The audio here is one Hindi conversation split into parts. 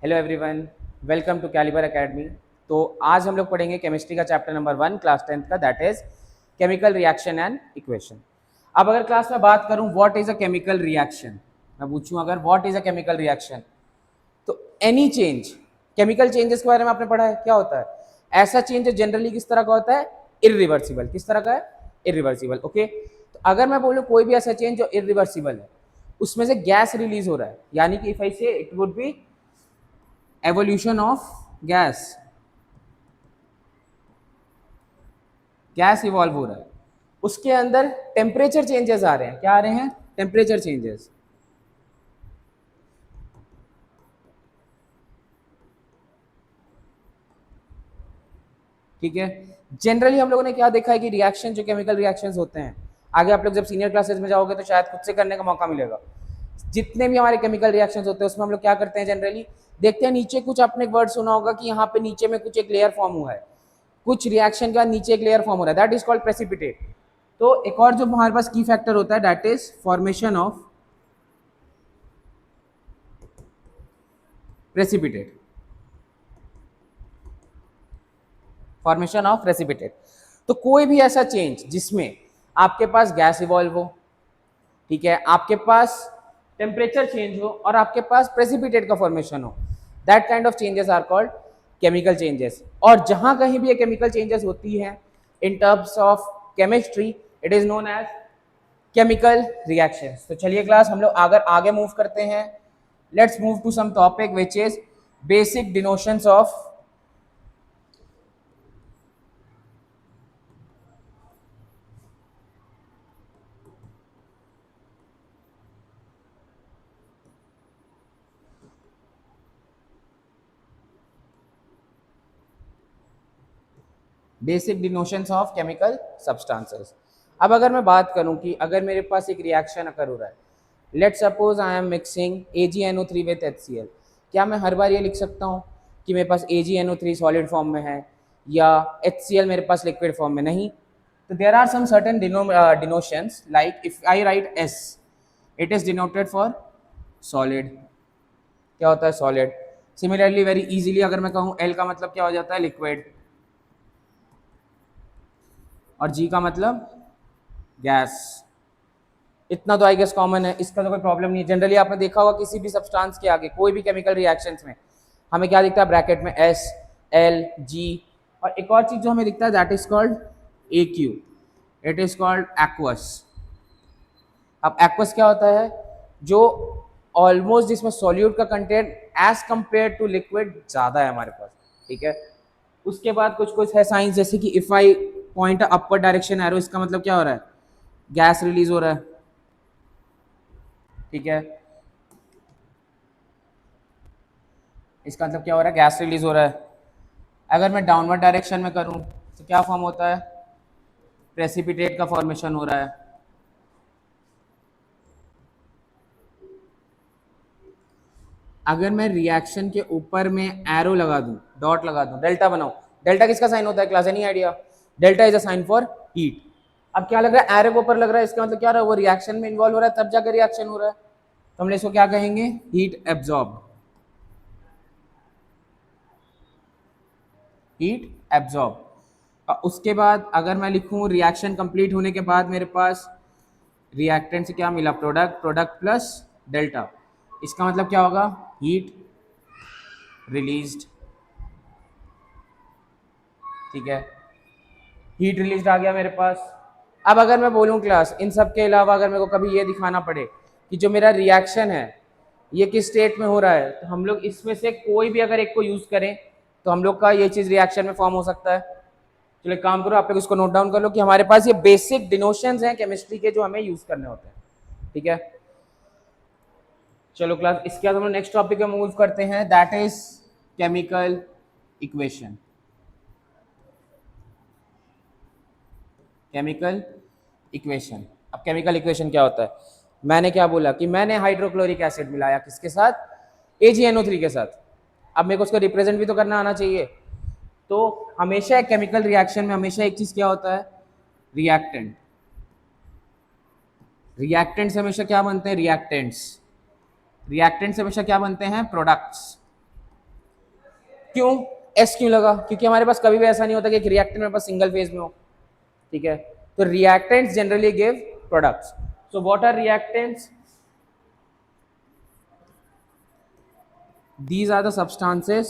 Hello everyone, welcome to Caliber Academy. तो आज हम लोग पढ़ेंगे केमिस्ट्री का चैप्टर नंबर 1 क्लास 10th का, that is chemical reaction and equation. अब अगर क्लास में बात करूं what is a chemical reaction, मैं पूछूं अगर what is a chemical reaction, तो एनी चेंज, केमिकल चेंजेस के बारे में आपने पढ़ा है क्या होता है। ऐसा चेंज जनरली किस तरह का होता है, इरिवर्सिबल। किस तरह का है, इरिवर्सिबल। ओके, तो अगर मैं बोलूं कोई भी ऐसा चेंज जो इरिवर्सिबल है, उसमें से गैस रिलीज हो रहा है, यानी कि if I say it would B evolution of gas, gas evolve हो रहा है, उसके अंदर टेम्परेचर चेंजेस आ रहे हैं। क्या आ रहे हैं, टेम्परेचर चेंजेस। ठीक है, जनरली हम लोगों ने क्या देखा है कि रिएक्शन जो केमिकल रिएक्शंस होते हैं, आगे आप लोग जब सीनियर क्लासेस में जाओगे तो शायद खुद से करने का मौका मिलेगा। जितने भी हमारे केमिकल रिएक्शंस होते हैं उसमें हम लोग क्या करते हैं, जनरली देखते हैं नीचे कुछ, आपने एक वर्ड सुना होगा कि यहाँ पे नीचे में कुछ एक लेयर फॉर्म हुआ है, कुछ रिएक्शन के बाद नीचे एक लेयर फॉर्म हो रहा है, दैट इज कॉल्ड प्रेसिपिटेट। तो एक और जो हमारे पास की फैक्टर होता है that is formation of precipitate, formation of precipitate. तो कोई भी ऐसा चेंज जिसमें आपके पास गैस इवॉल्व हो, ठीक है, आपके पास टेम्परेचर चेंज हो और आपके पास प्रेसिपिटेट का फॉर्मेशन हो, that kind of changes are called chemical changes. और जहां कहीं भी ये केमिकल चेंजेस होती है in terms of chemistry, it is known as chemical reactions. तो चलिए क्लास हम लोग अगर आगे मूव करते हैं, let's move to some topic which is basic denotations of basic denotations of chemical substances. अब अगर मैं बात करूं कि अगर मेरे पास एक रिएक्शन अकर हो रहा है, let suppose I am mixing AgNO3 with HCl, क्या मैं हर बार ये लिख सकता हूँ कि मेरे पास AgNO3 सॉलिड फॉर्म में है या HCl मेरे पास लिक्विड फॉर्म में? नहीं। तो there are some certain denotations, like if I write S, it is denoted for solid. क्या होता है, सॉलिड। सिमिलरली वेरी इजीली अगर मैं कहूँ L का मतलब क्या हो जाता है, लिक्विड, और G का मतलब गैस। इतना तो आई गेस कॉमन है, इसका तो कोई प्रॉब्लम नहीं है। जनरली आपने देखा होगा किसी भी सब्सटेंस के आगे कोई भी केमिकल रिएक्शंस में हमें क्या दिखता है, ब्रैकेट में S, L, G। और एक और चीज जो हमें दिखता है that is called AQ, it is called aqueous. अब एक्वस क्या होता है, जो ऑलमोस्ट जिसमें सॉल्यूट का content as compare to liquid ज्यादा है हमारे पास। ठीक है, उसके बाद कुछ कुछ है साइंस, जैसे कि if I point upper direction arrow, इसका मतलब क्या हो रहा है, गैस रिलीज हो रहा है। ठीक है, इसका मतलब क्या हो रहा है, गैस रिलीज हो रहा है। अगर मैं डाउनवर्ड डायरेक्शन में करूं तो क्या फॉर्म होता है, प्रेसिपिटेट का फॉर्मेशन हो रहा है। अगर मैं रिएक्शन के ऊपर में एरो लगा दूं, डॉट लगा दूं, डेल्टा बनाऊं, डेल्टा किसका साइन होता है class, any idea? Delta is a sign for heat. अब क्या लग रहा है, एरो के ऊपर लग रहा है, इसका मतलब क्या रहा है, वो रिएक्शन में इन्वॉल्व हो रहा है तब जाकर रिएक्शन हो रहा है, तो हम इसको क्या कहेंगे, हीट एब्जॉर्ब, हीट एब्जॉर्ब। उसके बाद अगर मैं लिखूं रिएक्शन कंप्लीट होने के बाद मेरे पास रिएक्टेंट से क्या मिला, प्रोडक्ट, प्रोडक्ट प्लस डेल्टा, इसका मतलब क्या होगा, हीट रिलीज्ड। ठीक है, हीट रिलीज्ड आ गया मेरे पास। अब अगर मैं बोलूं क्लास इन सब के अलावा अगर मेरे को कभी ये दिखाना पड़े कि जो मेरा रिएक्शन है ये किस स्टेट में हो रहा है, तो हम लोग इसमें से कोई भी अगर एक को यूज करें तो हम लोग का ये चीज रिएक्शन में फॉर्म हो सकता है। चलो एक काम करो, आप लोग इसको नोट डाउन कर लो कि हमारे पास ये बेसिक डिनोशंस हैं केमिस्ट्री के जो हमें यूज करने होते हैं। ठीक है, चलो क्लास इसके बाद हम लोग नेक्स्ट टॉपिक में मूव करते हैं, that is chemical equation. Chemical equation, अब केमिकल इक्वेशन क्या होता है, मैंने क्या बोला कि मैंने हाइड्रोक्लोरिक एसिड मिलाया किसके साथ, AgNO3 के साथ। अब मेरे को उसको रिप्रेजेंट भी तो करना आना चाहिए। तो हमेशा एक केमिकल रिएक्शन में हमेशा एक चीज क्या होता है, रिएक्टेंट। रिएक्टेंट्स हमेशा क्या बनते हैं, रिएक्टेंट्स। रिएक्टेंट्स हमेशा क्या बनते हैं, प्रोडक्ट्स। क्यों एस क्यों लगा? क्योंकि हमारे पास कभी भी ऐसा नहीं होता कि एक रिएक्टेंट मेरे पास सिंगल फेज में हो, ठीक है? तो reactants generally give products. So what are reactants? These are the substances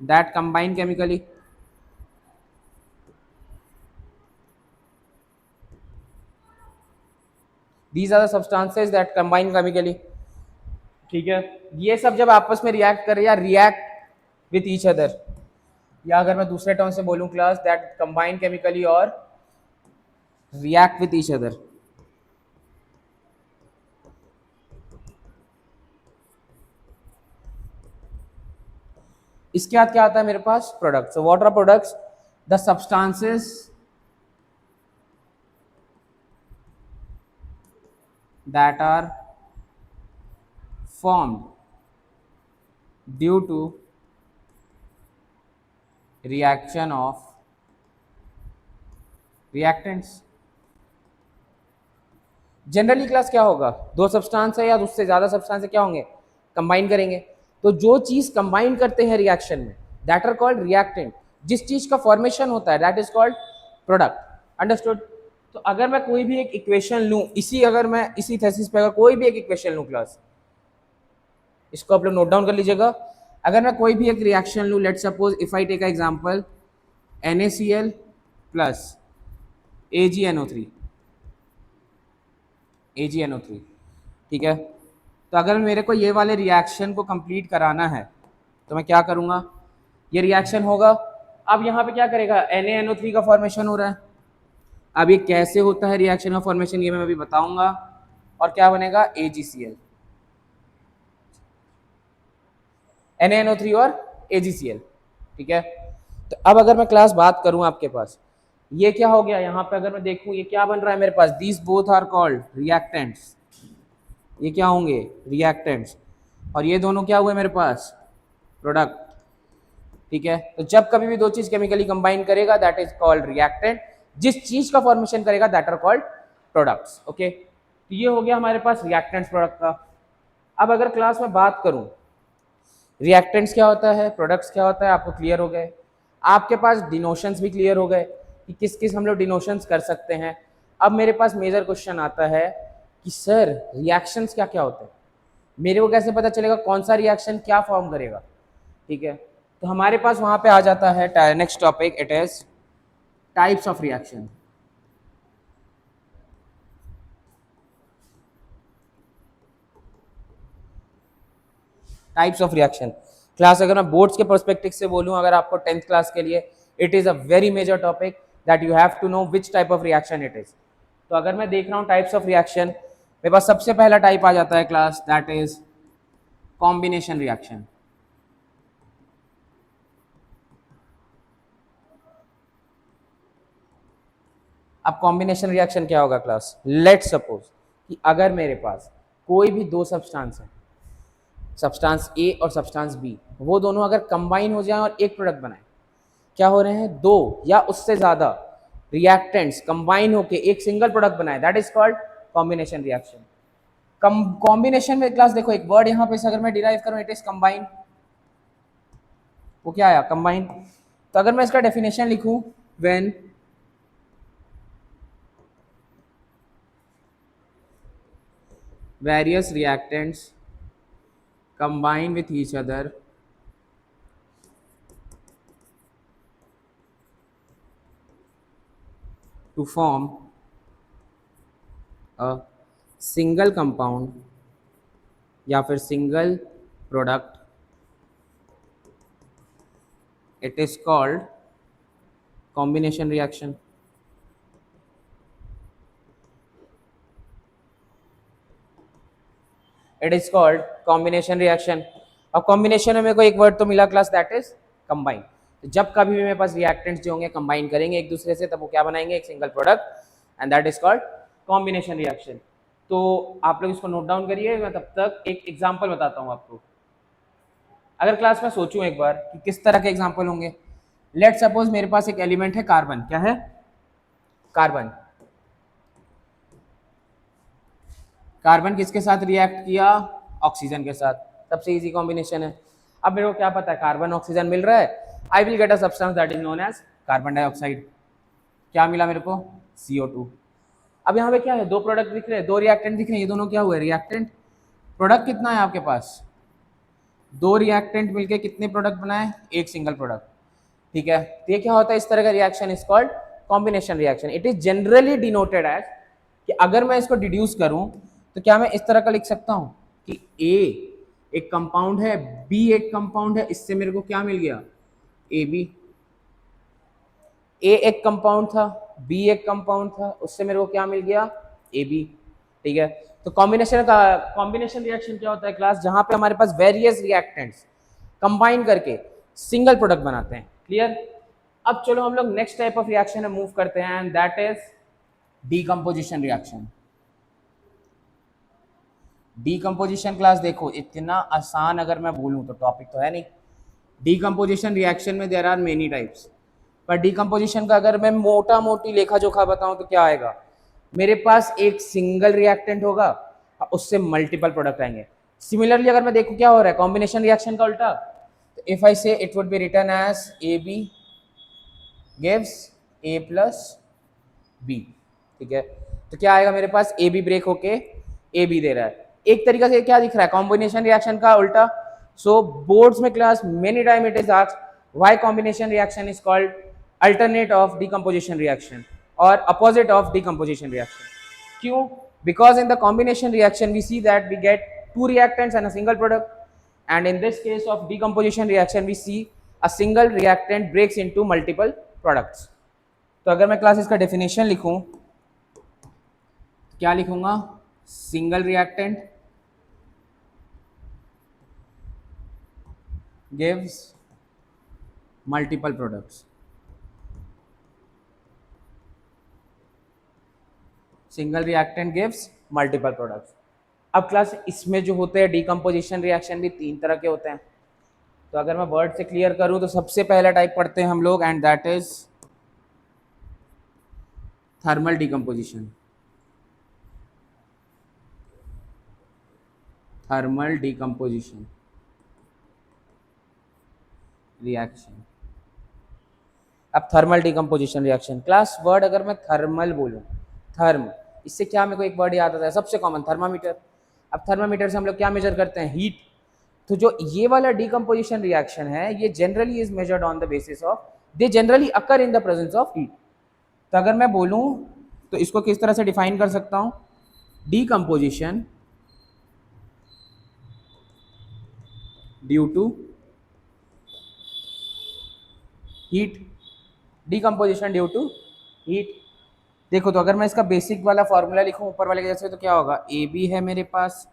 that combine chemically. These are the substances that combine chemically. ठीक है, ये सब जब आपस में रिएक्ट करे या रिएक्ट विथ ईच अदर, या अगर मैं दूसरे टर्म से बोलूं क्लास, दैट कंबाइन केमिकली और रिएक्ट विथ ईच अदर. इसके बाद क्या आता है मेरे पास? Products. So what are products? The substances that are formed due to reaction of reactants. Generally class क्या होगा? दो सब्सटेंस है या उससे ज्यादा सब्सटेंस है, क्या होंगे? कंबाइन करेंगे. तो जो चीज कंबाइन करते हैं रिएक्शन में, दैट आर कॉल्ड रिएक्टेंट. जिस चीज का फॉर्मेशन होता है, that is called product. Understood? तो अगर मैं कोई भी एक इक्वेशन लूं, अगर मैं इसी थीसिस पे अगर कोई भी एक इक्वेशन लूं क्लास, इसको आप लोग नोट डाउन कर लीजिएगा. अगर मैं कोई भी एक रिएक्शन लूं, let suppose if I take example NaCl plus AgNO3, ठीक है? तो अगर मेरे को ये वाले रिएक्शन को कंप्लीट कराना है तो मैं क्या करूंगा? ये रिएक्शन होगा. अब यहाँ पे क्या करेगा? NaNO3 का फॉर्मेशन हो रहा है. अब ये कैसे होता है रिएक्शन का फॉर्मेशन, ये मैं अभी बताऊंगा. और क्या बनेगा? AgCl, NaNO3 और AgCl, ठीक है? तो अब अगर मैं क्लास बात करूं आपके पास, ये क्या हो गया? यहाँ पे अगर मैं देखूं ये क्या बन रहा है मेरे पास? These both are called reactants. ये क्या होंगे? रिएक्टेंट्स. और ये दोनों क्या हुए मेरे पास? प्रोडक्ट, ठीक है? तो जब कभी भी दो चीज केमिकली कंबाइन करेगा, दैट इज कॉल्ड रिएक्टेंट. जिस चीज का फॉर्मेशन करेगा, that are called products. Okay, तो ये हो गया हमारे पास रिएक्टेंट्स प्रोडक्ट का. अब अगर क्लास में बात करूं रिएक्टेंट्स क्या होता है, प्रोडक्ट्स क्या होता है, आपको क्लियर हो गए. आपके पास डिनोशंस भी क्लियर हो गए कि किस किस हम लोग डिनोशंस कर सकते हैं. अब मेरे पास मेजर क्वेश्चन आता है कि सर रिएक्शंस क्या क्या होते हैं, मेरे को कैसे पता चलेगा कौन सा रिएक्शन क्या फॉर्म करेगा, ठीक है? तो हमारे पास वहां पे आ जाता है next topic, it is types of reaction. Types of reaction class अगर मैं बोर्ड्स के पर्सपेक्टिव से बोलूं, अगर आपको 10th क्लास के लिए, it is a very major topic that you have to know which type of reaction it is. तो अगर मैं देख रहा हूं टाइप्स ऑफ रिएक्शन, मेरे पास सबसे पहला टाइप आ जाता है class, that is combination reaction. अब कॉम्बिनेशन रिएक्शन क्या होगा क्लास? लेट सपोज कि अगर मेरे पास कोई भी दो सब्सटेंस है, सब्सटेंस ए और सब्सटेंस बी, वो दोनों अगर कंबाइन हो जाएं और एक प्रोडक्ट बनाए, क्या हो रहे हैं? दो या उससे ज्यादा रिएक्टेंट्स कंबाइन होके एक सिंगल प्रोडक्ट बनाए, that is called combination reaction. Combination में क्लास देखो एक वर्ड यहाँ पे से अगर मैं डिराइव करूं, इट इज कंबाइन. वो क्या आया? कंबाइन. तो अगर मैं इसका डेफिनेशन लिखूं, when various reactants combine with each other to form a single compound या फिर single product, it is called combination reaction. It is called combination reaction. अब कॉम्बिनेशन में मेरे को एक वर्ड तो मिला क्लास, दैट इज कंबाइन. तो जब कभी भी मेरे पास रिएक्टेंट्स जो होंगे कंबाइन करेंगे एक दूसरे से, तब वो क्या बनाएंगे? एक single product, and that is called combination reaction. तो आप लोग इसको नोट डाउन करिए, मैं तब तक एक एग्जाम्पल बताता हूँ आपको. अगर क्लास में सोचूं एक बार कि किस तरह के एग्जाम्पल होंगे, लेट सपोज मेरे पास एक एलिमेंट है कार्बन. क्या है? कार्बन. कार्बन किसके साथ रिएक्ट किया? ऑक्सीजन के साथ. सबसे इजी कॉम्बिनेशन है। अब मेरे को क्या पता है, कार्बन ऑक्सीजन मिल रहा है, I will get a substance that is known as carbon dioxide. क्या मिला मेरे को, CO2। अब यहाँ पे क्या है, दो प्रोडक्ट दिख रहे हैं, दो रिएक्टेंट दिख रहे हैं, ये दोनों क्या हुए, रिएक्टेंट। प्रोडक्ट कितना है आपके पास, दो रिएक्टेंट मिलके कितने प्रोडक्ट बनाए, एक सिंगल प्रोडक्ट। ठीक है, तो ये क्या होता है, इस तरह का reaction is called combination reaction. It is generally denoted as कि अगर मैं इसको डिड्यूस करूं तो क्या मैं इस तरह का लिख सकता हूं कि A एक कंपाउंड है, B एक कंपाउंड है, इससे मेरे को क्या मिल गया, AB। A एक कंपाउंड था, B एक कंपाउंड था, उससे मेरे को क्या मिल गया, AB। ठीक है, तो कॉम्बिनेशन रिएक्शन क्या होता है क्लास, जहां पे हमारे पास वेरियस रिएक्टेंट्स कंबाइन करके सिंगल प्रोडक्ट बनाते हैं। क्लियर। अब चलो हम लोग नेक्स्ट टाइप ऑफ रिएक्शन में मूव करते हैं, and that is decomposition reaction. Decomposition class देखो इतना आसान अगर मैं बोलूं तो टॉपिक तो है नहीं। डीकंपोजिशन रिएक्शन में देयर आर मेनी टाइप्स, पर डीकंपोजिशन का अगर मैं मोटा मोटी लेखा जोखा बताऊं तो क्या आएगा, मेरे पास एक सिंगल रिएक्टेंट होगा, उससे मल्टीपल प्रोडक्ट आएंगे। सिमिलरली अगर मैं देखूं क्या हो रहा है कॉम्बिनेशन रिएक्शन का उल्टा, तो if I say it would be written as AB gives A plus B। ठीक है, तो क्या आएगा मेरे पास, AB ब्रेक होके AB दे रहा है। एक तरीका से क्या दिख रहा है कॉम्बिनेशन रिएक्शन का उल्टा। सो बोर्ड्स में class many time it is asked why combination reaction is called alternate of decomposition reaction और अपोजिट ऑफ डीकंपोजिशन रिएक्शन। क्यों, because in the combination reaction we see that we get two reactants and a single product, and in this case of decomposition reaction we see a single reactant breaks into multiple products। तो अगर मैं क्लास इसका डेफिनेशन लिखूं क्या लिखूंगा, single reactant gives multiple products। Single reactant gives multiple products. अब क्लास इसमें जो होते हैं डीकंपोजिशन रिएक्शन भी तीन तरह के होते हैं। तो अगर मैं वर्ड से क्लियर करूं तो सबसे पहला टाइप पढ़ते हैं हम लोग, and that is thermal decomposition. Thermal decomposition reaction. अब thermal decomposition reaction class word अगर मैं थर्मल बोलूं, थर्म, इससे क्या मेरे को एक वर्ड याद आता है सबसे कॉमन, थर्मामीटर। अब थर्मामीटर से हम लोग क्या मेजर करते हैं, हीट। तो जो ये वाला डीकंपोजिशन रिएक्शन है ये generally is measured on the basis of, they generally occur in the presence of heat. तो अगर मैं बोलूं तो इसको किस तरह से डिफाइन कर सकता हूं, decomposition due to heat. Decomposition due to heat. देखो तो अगर मैं इसका बेसिक वाला फॉर्मूला लिखूं ऊपर वाले के जैसे, तो क्या होगा, AB है मेरे पास,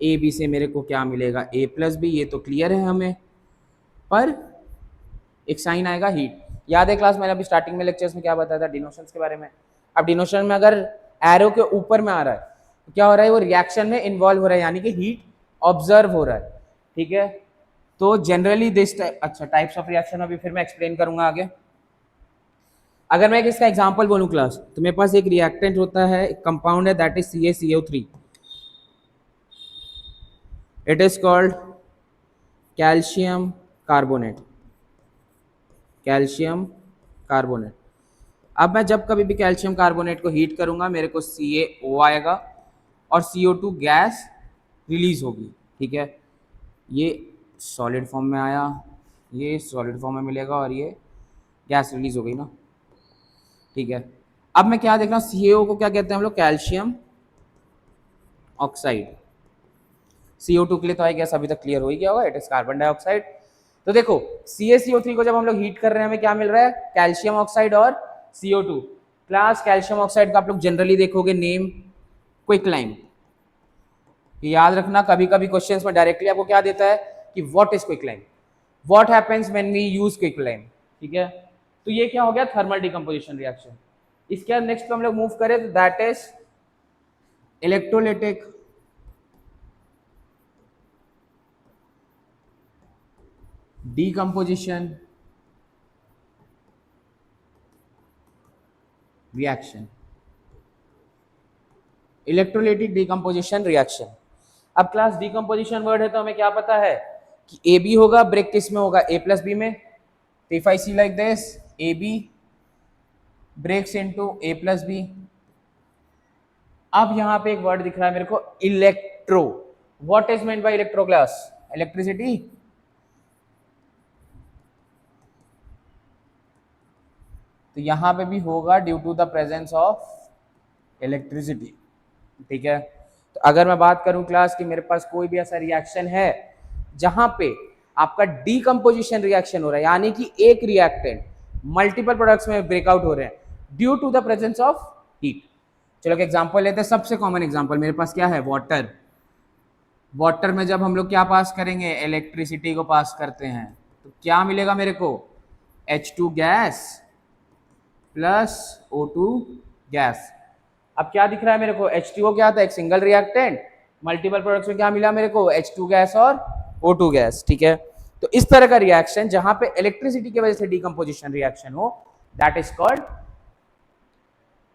AB से मेरे को क्या मिलेगा, A प्लस B, ये तो क्लियर है हमें, पर एक साइन आएगा हीट। याद है क्लास मैंने अभी स्टार्टिंग में लेक्चर्स में क्या बताया था डिनोशंस के बारे में। अब डिनोशन में अगर एरो के ऊपर में आ रहा है तो क्या हो रहा है, वो रिएक्शन में इन्वॉल्व हो रहा है, यानी कि हीट ऑब्जर्व हो रहा है। ठीक है, तो जनरली दिस अच्छा टाइप्स ऑफ रिएक्शन अभी फिर मैं एक्सप्लेन करूंगा आगे। अगर मैं इसका एग्जांपल बोलूं क्लास, तो मेरे पास एक रिएक्टेंट होता है, एक कंपाउंड है, that is CaCO3। It is called calcium carbonate. Calcium carbonate. अब मैं जब कभी भी कैल्शियम कार्बोनेट को हीट करूंगा मेरे को CaO आएगा और CO2 गैस रिलीज होगी। ठीक है, ये सॉलिड फॉर्म में आया, ये सॉलिड फॉर्म में मिलेगा और ये गैस रिलीज हो गई ना। ठीक है, अब मैं क्या देख रहा हूँ, CaO को क्या कहते हैं हम लोग, कैल्शियम ऑक्साइड। CO2 के लिए तो आई गैस अभी तक क्लियर हो ही गया होगा, इट इज कार्बन डाइऑक्साइड। तो देखो CaCO3 को जब हम लोग हीट कर रहे हैं हमें क्या मिल रहा है, कैल्शियम ऑक्साइड और CO2। क्लास कैल्शियम ऑक्साइड का आप लोग जनरली देखोगे नेम क्विकलाइम। याद रखना कभी कभी क्वेश्चंस में डायरेक्टली आपको क्या देता है कि what is quicklime, what happens when we use quicklime. ठीक है, तो ये क्या हो गया, थर्मल डीकंपोजिशन रिएक्शन। इसके बाद नेक्स्ट हम लोग मूव करें तो that is electrolytic decomposition reaction। Electrolytic decomposition reaction, अब क्लास डिकम्पोजिशन वर्ड है तो हमें क्या पता है कि ए बी होगा, ब्रेक किस में होगा, ए प्लस बी में। तो if I see like this, A B breaks into A plus B. अब यहां पे एक वर्ड दिख रहा है मेरे को, electro. What is meant by electro class? Electricity. तो यहां पे भी होगा due to the presence of electricity. ठीक है, तो अगर मैं बात करूं क्लास कि मेरे पास कोई भी ऐसा रिएक्शन है जहां पे आपका डीकंपोजिशन रिएक्शन हो रहा है, यानी कि एक रिएक्टेंट मल्टीपल प्रोडक्ट्स में ब्रेकआउट हो रहे हैं due to the presence of heat. चलो एक एग्जांपल लेते हैं, सबसे कॉमन एग्जांपल मेरे पास क्या है, वाटर। वाटर में जब हम लोग क्या पास करेंगे, इलेक्ट्रिसिटी को पास करते हैं, तो क्या मिलेगा मेरे को, H2 gas plus O2 gas. अब क्या दिख रहा है मेरे को, H2O क्या था, एक सिंगल रिएक्टेंट, मल्टीपल प्रोडक्ट्स में क्या मिला मेरे को, H2 गैस और O2 गैस। ठीक है, तो इस तरह का रिएक्शन जहां पे इलेक्ट्रिसिटी की वजह से डीकंपोजिशन रिएक्शन हो, that is called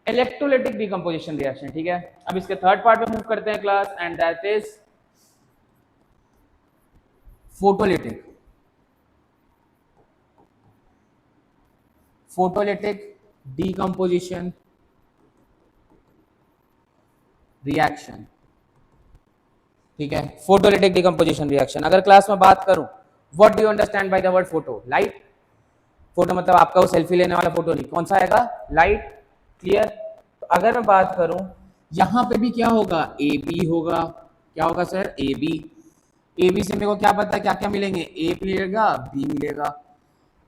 electrolytic decomposition reaction. ठीक है, अब इसके थर्ड पार्ट में मूव करते हैं class, and that is photolytic. Photolytic decomposition reaction. ठीक है, फोटोलिटिक डीकंपोजिशन रिएक्शन। अगर क्लास में बात करूं, what do you understand by the word photo? Light. Photo मतलब आपका वो सेल्फी लेने वाला फोटो नहीं, कौन सा आएगा, लाइट। क्लियर। तो अगर मैं बात करूं, यहां पे भी क्या होगा, ए बी होगा। क्या होगा sir, A B. A B से मेरे को क्या पता है क्या क्या मिलेंगे, ए मिलेगा, बी मिलेगा।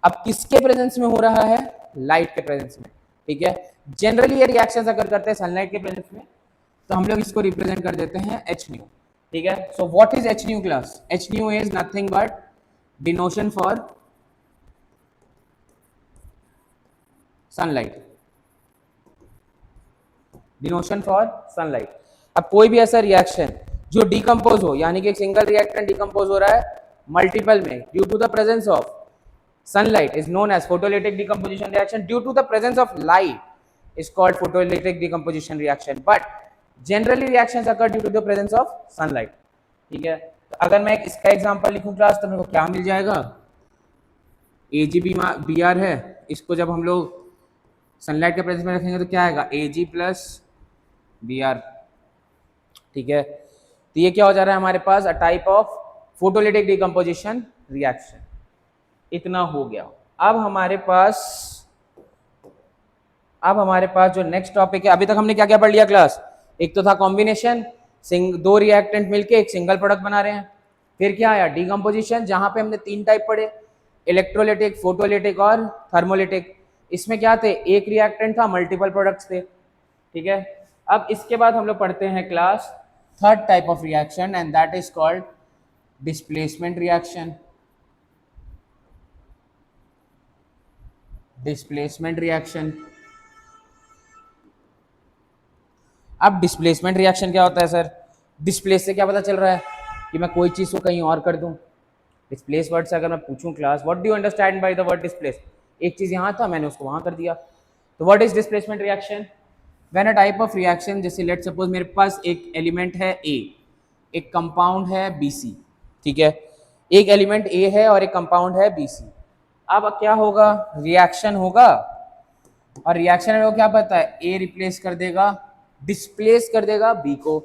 अब किसके प्रेजेंस में हो रहा है, लाइट के प्रेजेंस में। ठीक है, जनरली ये रिएक्शंस अगर करते हैं सनलाइट के प्रेजेंस में, तो हम लोग इसको रिप्रेजेंट कर देते हैं एच न्यू। ठीक है, so what is H new class? H new is nothing but डिनोशन for sunlight. डिनोशन for sunlight. अब कोई भी ऐसा रिएक्शन जो डिकम्पोज हो, यानी कि एक सिंगल रिएक्टेंट डिकम्पोज हो रहा है मल्टीपल में due to the presence of sunlight, is known as photolytic decomposition reaction. Due to the presence of light is called photolytic decomposition reaction, but generally reactions occur due to the presence of sunlight. ठीक है, तो अगर मैं इसका एग्जांपल लिखूं क्लास, तो मेरे को क्या मिल जाएगा, AgBr है, इसको जब हम लोग सनलाइट के प्रेजेंस में रखेंगे तो क्या आएगा, Ag प्लस Br। ठीक है, तो ये क्या हो जा रहा है हमारे पास, a type of photolytic decomposition reaction. इतना हो गया। अब हमारे पास जो नेक्स्ट टॉपिक है, अभी तक हमने क्या क्या पढ़ लिया क्लास, एक तो था कॉम्बिनेशन, दो रिएक्टेंट मिलके एक सिंगल प्रोडक्ट बना रहे हैं। फिर क्या आया, डीकंपोजिशन, जहां पे हमने तीन टाइप पढ़े, इलेक्ट्रोलिटिक, फोटोलिटिक और थर्मोलिटिक। इसमें क्या थे, एक रिएक्टेंट था, मल्टीपल प्रोडक्ट्स थे। ठीक है, अब इसके बाद हम लोग पढ़ते हैं class third type of reaction, and that is called displacement reaction. Displacement reaction. अब डिस्प्लेसमेंट रिएक्शन क्या होता है सर? डिस्प्लेस से क्या पता चल रहा है कि मैं कोई चीज को कहीं और कर दूं। डिस्प्लेस वर्ड से अगर मैं पूछूं class, what do you understand by the word displace? एक चीज यहां था, मैंने उसको वहां कर दिया। तो what is displacement reaction? When a type of reaction, जैसे लेट सपोज मेरे पास एक एलिमेंट है ए, एक कंपाउंड है BC। ठीक है, एक एलिमेंट ए है और एक कंपाउंड है BC। अब क्या होगा, रिएक्शन होगा, और रिएक्शन में वो क्या पता है, ए रिप्लेस कर देगा, डिस्प्लेस कर देगा बी को,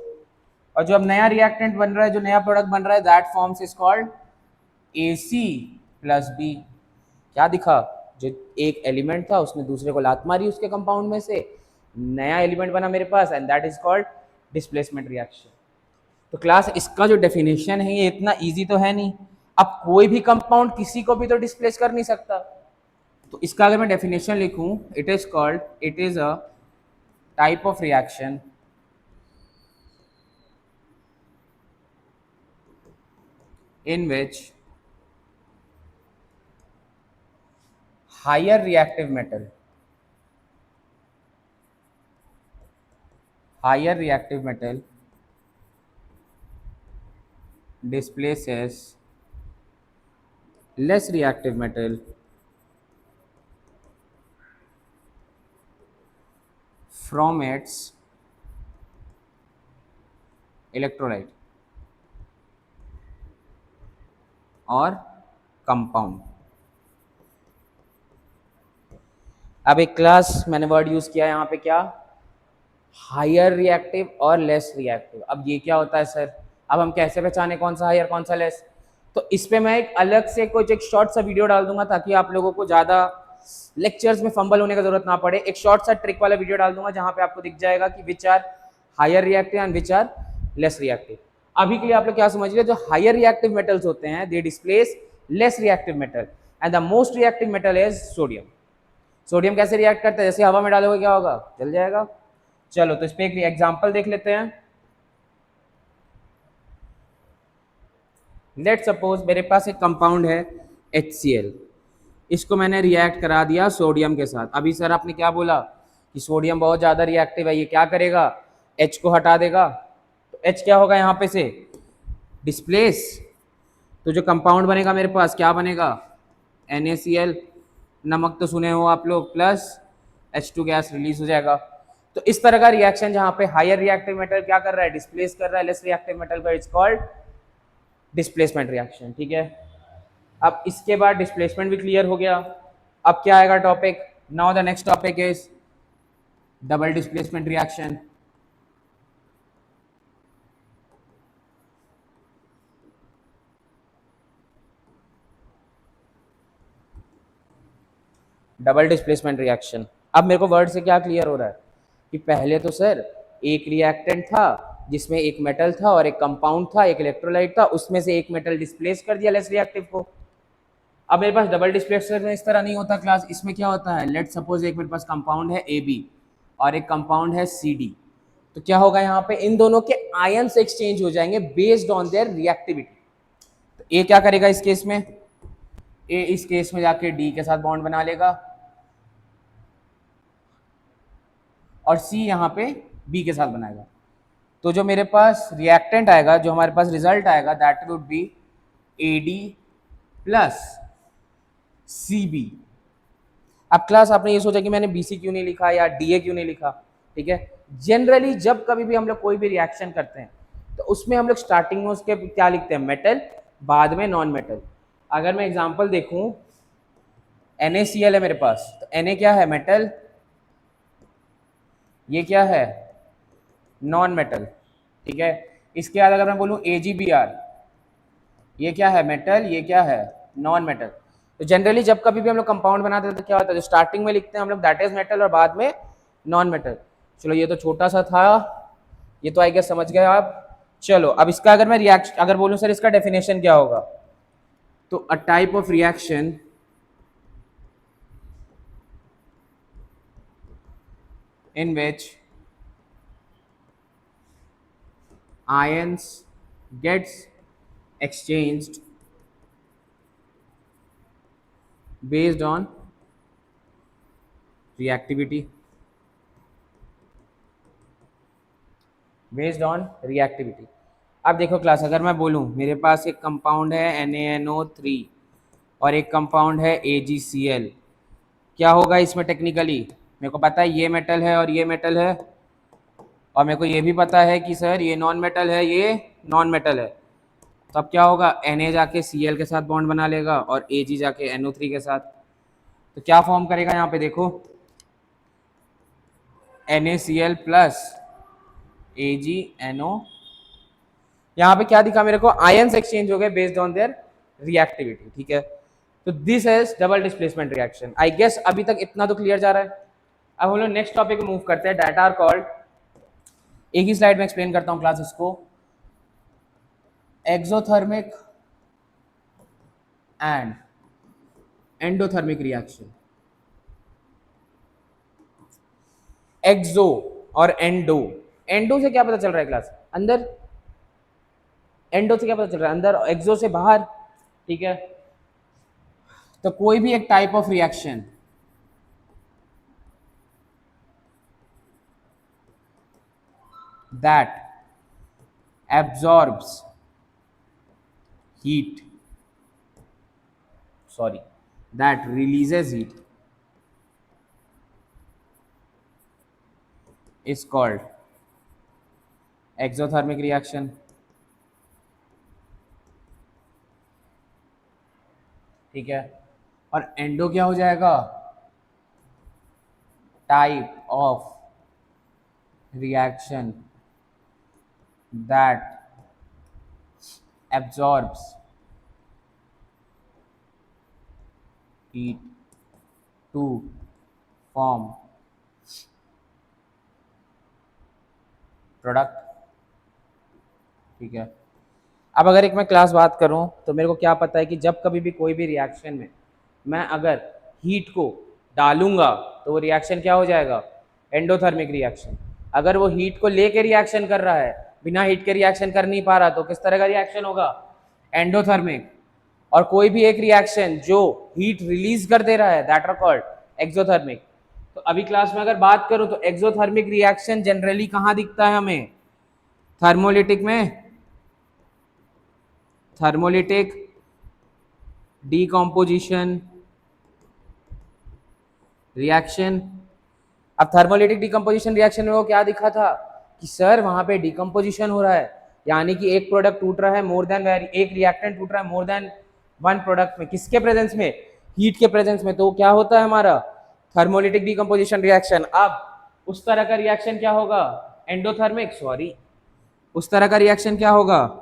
और जो अब नया रिएक्टेंट बन रहा है, जो नया प्रोडक्ट बन रहा है, that forms is called AC plus B. क्या दिखा, जो एक एलिमेंट था उसने दूसरे को लात मारी उसके कंपाउंड में से, नया एलिमेंट बना मेरे पास, and that is called displacement reaction. तो क्लास इसका जो डेफिनेशन है ये इतना इजी तो है नहीं। अब कोई भी कंपाउंड किसी को भी तो डिस्प्लेस कर नहीं सकता, तो इसका अगर मैं डेफिनेशन लिखूं, it is called, it is a type of reaction in which higher reactive metal displaces less reactive metal from its electrolyte. और कंपाउंड। अब एक क्लास मैंने वर्ड यूज किया यहाँ पे, क्या, हायर रिएक्टिव और लेस रिएक्टिव। अब ये क्या होता है सर, अब हम कैसे पहचाने कौन सा हायर कौन सा लेस? तो इस पे मैं एक अलग से कुछ एक शॉर्ट सा वीडियो डाल दूंगा ताकि आप लोगों को ज़्यादा लेक्चर्स में फंबल होने की जरूरत ना पड़े। एक शॉर्ट सा ट्रिक वाला वीडियो डाल दूंगा जहाँ पे आपको दिख जाएगा कि which are higher reactive and which are less reactive. अभी के लिए आप लोग क्या समझ रहे, जो हायर रिएक्टिव मेटल्स होते हैं they displace less reactive metal and the most reactive metal is sodium. Sodium कैसे रिएक्ट करता है, जैसे हवा में डालोगे क्या होगा, जल जाएगा। चलो तो इस पे एक एग्जांपल देख लेते हैं। लेट सपोज मेरे पास एक कंपाउंड है HCl, इसको मैंने रिएक्ट करा दिया सोडियम के साथ। अभी सर आपने क्या बोला कि सोडियम बहुत ज़्यादा रिएक्टिव है, ये क्या करेगा, H को हटा देगा। तो H क्या होगा यहाँ पे से, डिस्प्लेस। तो जो कंपाउंड बनेगा मेरे पास क्या बनेगा, NaCl, नमक तो सुने हो आप लोग, प्लस H2 गैस रिलीज हो जाएगा। तो इस तरह का रिएक्शन जहाँ पे हायर रिएक्टिव मेटल क्या कर रहा है, डिस्प्लेस कर रहा है लेस रिएक्टिव मेटल का, इट्स कॉल्ड डिस्प्लेसमेंट रिएक्शन। ठीक है, अब इसके बाद डिस्प्लेसमेंट भी क्लियर हो गया। अब क्या आएगा topic, now the next topic is double displacement reaction. Double displacement reaction, अब मेरे को वर्ड से क्या क्लियर हो रहा है कि पहले तो सर एक रिएक्टेंट था जिसमें एक मेटल था और एक कंपाउंड था, एक इलेक्ट्रोलाइट था, उसमें से एक मेटल डिस्प्लेस कर दिया लेस रिएक्टिव को। अब मेरे पास डबल डिस्प्लेसमेंट में इस तरह नहीं होता क्लास, इसमें क्या होता है, लेट सपोज एक मेरे पास कंपाउंड है AB और एक कंपाउंड है CD। तो क्या होगा यहाँ पे, इन दोनों के आयन्स एक्सचेंज हो जाएंगे बेस्ड ऑन देयर रिएक्टिविटी। तो ए क्या करेगा इस केस में, ए इस केस में जाके डी के साथ बॉन्ड बना लेगा और सी यहाँ पे बी के साथ बनाएगा। तो जो मेरे पास रिएक्टेंट आएगा, जो हमारे पास रिजल्ट आएगा, that would be AD plus CB। अब क्लास आपने ये सोचा कि मैंने BC क्यों नहीं लिखा या DA क्यों नहीं लिखा। ठीक है, जनरली जब कभी भी हम लोग कोई भी रिएक्शन करते हैं तो उसमें हम लोग स्टार्टिंग में उसके क्या लिखते हैं, मेटल, बाद में नॉन मेटल। अगर मैं एग्जांपल देखूं, NaCl है मेरे पास, तो Na क्या है, मेटल, ये क्या है, नॉन मेटल। ठीक है, इसके बाद अगर मैं बोलूं AgBr, ये क्या है, मेटल, ये क्या है, नॉन मेटल। तो जनरली जब कभी भी हम लोग कंपाउंड बनाते हैं तो क्या होता है, जो स्टार्टिंग में लिखते हैं हम लोग दैट इज मेटल और बाद में नॉन मेटल। चलो ये तो छोटा सा था, ये तो आई गेस समझ गए आप। चलो अब इसका अगर मैं रिएक्शन अगर बोलूं सर इसका डेफिनेशन क्या होगा, तो अ type of reaction in which ions gets exchanged based on reactivity, based on reactivity. अब देखो क्लास, अगर मैं बोलूं मेरे पास एक कंपाउंड है NaNO3 और एक कंपाउंड है AgCl, क्या होगा इसमें टेक्निकली, मेरे को पता है ये मेटल है और ये मेटल है, और मेरे को ये भी पता है कि सर ये नॉन मेटल है, ये नॉन मेटल है। तो अब क्या होगा, Na जाके Cl के साथ बॉन्ड बना लेगा और Ag जाके NO3 के साथ। तो क्या फॉर्म करेगा यहाँ पे देखो, NaCl प्लस AgNO। यहाँ पे क्या दिखा मेरे को, आयंस एक्सचेंज हो गए बेस्ड ऑन देयर रिएक्टिविटी। ठीक है, तो this is double displacement reaction. I guess अभी तक इतना तो क्लियर जा रहा है। अब हम लोग नेक्स्ट टॉपिक को मूव करते हैं, डाटा आर कॉल्ड, एक ही स्लाइड में एक्सप्लेन करता हूँ क्लास इसको, एक्सोथर्मिक एंड एंडोथर्मिक रिएक्शन। एक्सो और एंडो, एंडो से क्या पता चल रहा है क्लास, अंदर, एंडो से क्या पता चल रहा है, अंदर, एक्सो से बाहर। ठीक है, तो कोई भी एक type of reaction that absorbs heat, sorry, that releases heat is called exothermic reaction। ठीक है, और एंडो क्या हो जाएगा, type of reaction that absorbs heat to form product. ठीक है, अब अगर एक मैं क्लास बात करूं तो मेरे को क्या पता है कि जब कभी भी कोई भी रिएक्शन में मैं अगर हीट को डालूंगा तो वो रिएक्शन क्या हो जाएगा, एंडोथर्मिक रिएक्शन। अगर वो हीट को लेके रिएक्शन कर रहा है, बिना हीट के रिएक्शन कर नहीं पा रहा, तो किस तरह का रिएक्शन होगा, एंडोथर्मिक। और कोई भी एक रिएक्शन जो हीट रिलीज कर दे रहा है, दैट आर कॉल्ड एक्सोथर्मिक। तो अभी क्लास में अगर बात करूं तो एक्सोथर्मिक रिएक्शन जनरली कहां दिखता है हमें, थर्मोलिटिक में, थर्मोलिटिक डीकॉम्पोजिशन रिएक्शन। अब थर्मोलिटिक डीकम्पोजिशन रिएक्शन में वो क्या दिखा था कि सर वहां पे डीकम्पोजिशन हो रहा है, यानी कि एक प्रोडक्ट टूट रहा है मोर देन, एक रिएक्टेंट टूट रहा है मोर देन वन प्रोडक्ट में, किसके प्रेजेंस में, हीट के प्रेजेंस में। तो क्या होता है हमारा थर्मोलिटिक डीकम्पोजिशन रिएक्शन। अब उस तरह का रिएक्शन क्या होगा, एंडोथर्मिक, सॉरी, उस तरह का रिएक्शन क्या होगा,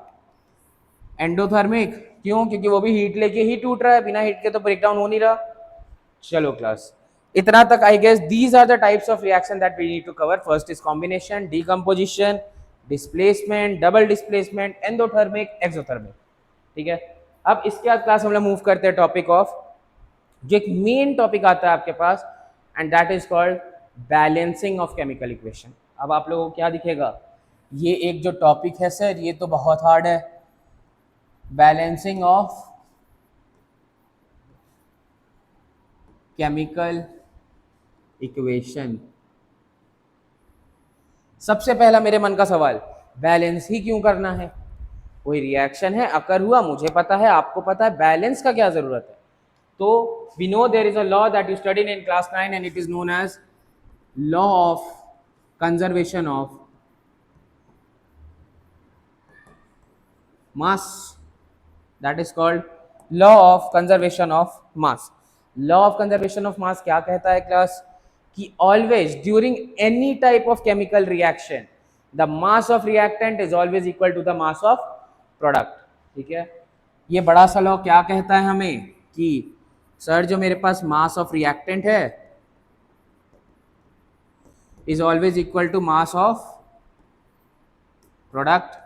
एंडोथर्मिक। क्यों, क्योंकि वो भी हीट लेके ही टूट रहा है, बिना हीट के तो ब्रेकडाउन हो नहीं रहा। चलो क्लास इतना तक I guess these are the types of reaction that we need to cover. First is combination, decomposition, displacement, double displacement, endothermic, exothermic. ठीक है, अब इसके बाद क्लास हम लोग मूव करते हैं टॉपिक ऑफ, जो एक मेन टॉपिक आता है आपके पास, and that is called balancing of chemical equation. अब आप लोगों को क्या दिखेगा, ये एक जो टॉपिक है सर ये तो बहुत हार्ड है, बैलेंसिंग ऑफ केमिकल इक्वेशन। सबसे पहला मेरे मन का सवाल, बैलेंस ही क्यों करना है, कोई रिएक्शन है, अकर हुआ, मुझे पता है, आपको पता है, बैलेंस का क्या जरूरत है। तो we know there is a law that you studied in class 9 and it is known as law of conservation of mass, that is called law of conservation of mass. Law of conservation of mass क्या कहता है क्लास, कि always during any type of chemical reaction the mass of reactant is always equal to the mass of product. ठीक है, ये बड़ा सा लॉ क्या कहता है हमें कि सर जो मेरे पास मास ऑफ रिएक्टेंट है is always equal to mass of product,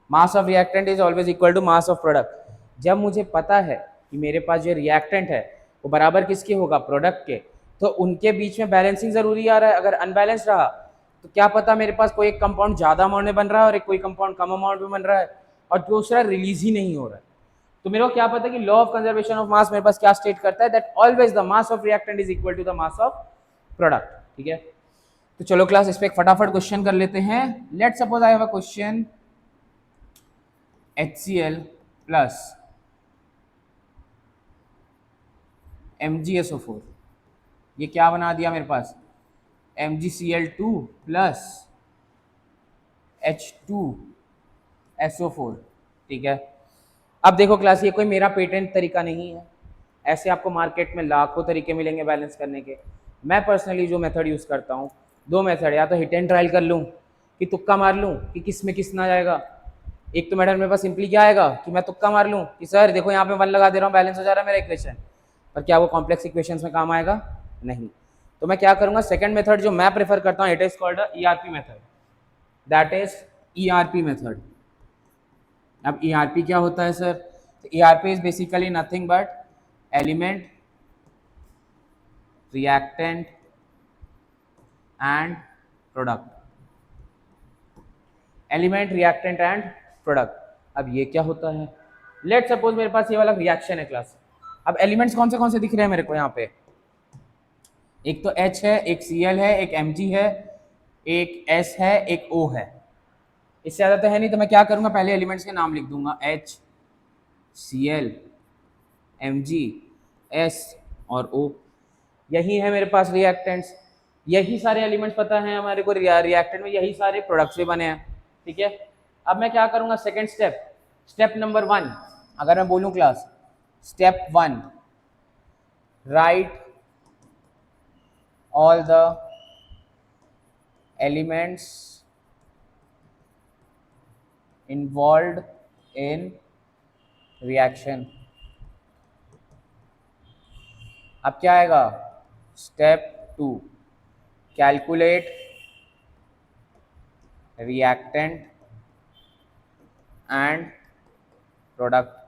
mass of reactant is always equal to mass of product. जब मुझे पता है कि मेरे पास जो रिएक्टेंट है वो बराबर किसके होगा, प्रोडक्ट के, तो उनके बीच में बैलेंसिंग जरूरी आ रहा है। अगर अनबैलेंस रहा तो क्या पता मेरे पास कोई एक कंपाउंड ज्यादा अमाउंट में बन रहा है और एक कोई कंपाउंड कम अमाउंट में बन रहा है और दूसरा रिलीज ही नहीं हो रहा है। तो मेरे को क्या पता कि law of conservation of mass मेरे पास क्या स्टेट करता है, that always the mass of reactant is equal to the mass of product. ठीक है, तो चलो क्लास इस पे एक फटाफट क्वेश्चन कर लेते हैं। Let suppose I have a question, HCl plus MgSO4, ये क्या बना दिया मेरे पास, MgCl2 प्लस H2SO4। ठीक है, अब देखो क्लास ये कोई मेरा पेटेंट तरीका नहीं है, ऐसे आपको मार्केट में लाखों तरीके मिलेंगे बैलेंस करने के। मैं पर्सनली जो मेथड यूज़ करता हूँ, दो मेथड, या तो हिट एंड ट्रायल कर लूँ कि तुक्का मार लूँ कि किस में किस ना जाएगा। एक तो मैडम मेरे पास सिंपली क्या आएगा कि मैं तुक्का मार लूँ कि सर देखो यहाँ पे 1 लगा दे रहा हूँ, बैलेंस हो जा रहा है मेरा इक्वेशन, पर क्या वो कॉम्प्लेक्स इक्वेशंस में काम आएगा, नहीं। तो मैं क्या करूँगा, सेकंड मेथड जो मैं प्रेफर करता हूँ, it is called ERP method, that is ERP method. अब ERP क्या होता है sir, ERP is basically nothing but element, reactant and product, element, reactant and product. अब ये क्या होता है, लेट सपोज मेरे पास ये वाला रिएक्शन है क्लास। अब एलिमेंट्स कौन से दिख रहे हैं मेरे को यहाँ पे, एक तो H है, एक Cl है, एक Mg है, एक S है, एक O है, इससे ज़्यादा तो है नहीं। तो मैं क्या करूँगा, पहले एलिमेंट्स के नाम लिख दूंगा, H, Cl, Mg, S और O। यही है मेरे पास रिएक्टेंट्स, यही सारे एलिमेंट्स पता है हमारे को, रिएक्टेंट में यही सारे प्रोडक्ट्स भी बने हैं। ठीक है, अब मैं क्या करूँगा, सेकेंड स्टेप, स्टेप नंबर 1, अगर मैं बोलूं class step 1, right all the elements involve in reaction, अब क्या आएगा? Step 2, calculate reactant and product.